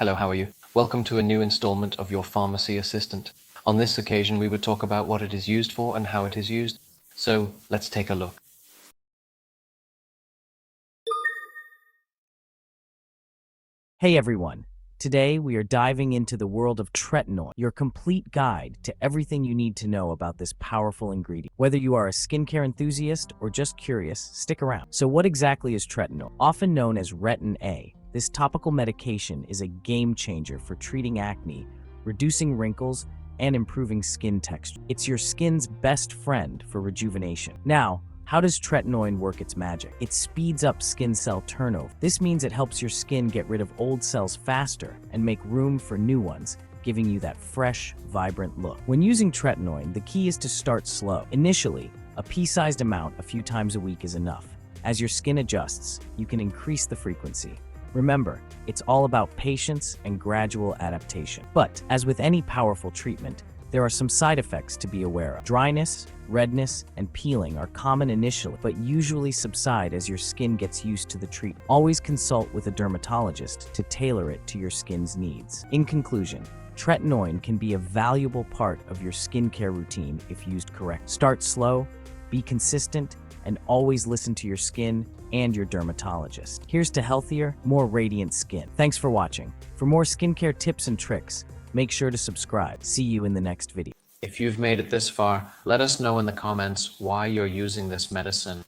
Hello, how are you? Welcome to a new installment of your pharmacy assistant. On this occasion, we will talk about what it is used for and how it is used. So let's take a look. Hey everyone! Today we are diving into the world of Tretinoin, your complete guide to everything you need to know about this powerful ingredient. Whether you are a skincare enthusiast or just curious, stick around. So what exactly is Tretinoin? Often known as Retin A, this topical medication is a game changer for treating acne, reducing wrinkles, and improving skin texture. It's your skin's best friend for rejuvenation. Now, how does Tretinoin work its magic? It speeds up skin cell turnover. This means it helps your skin get rid of old cells faster and make room for new ones, giving you that fresh, vibrant look. When using Tretinoin, the key is to start slow. Initially, a pea-sized amount a few times a week is enough. As your skin adjusts, you can increase the frequency. Remember, it's all about patience and gradual adaptation. But, as with any powerful treatment, there are some side effects to be aware of. Dryness, redness, and peeling are common initially, but usually subside as your skin gets used to the treatment. Always consult with a dermatologist to tailor it to your skin's needs. In conclusion, Tretinoin can be a valuable part of your skincare routine if used correctly. Start slow, be consistent, and always listen to your skin and your dermatologist. Here's to healthier, more radiant skin. Thanks for watching. For more skincare tips and tricks, make sure to subscribe. See you in the next video. If you've made it this far, let us know in the comments why you're using this medicine.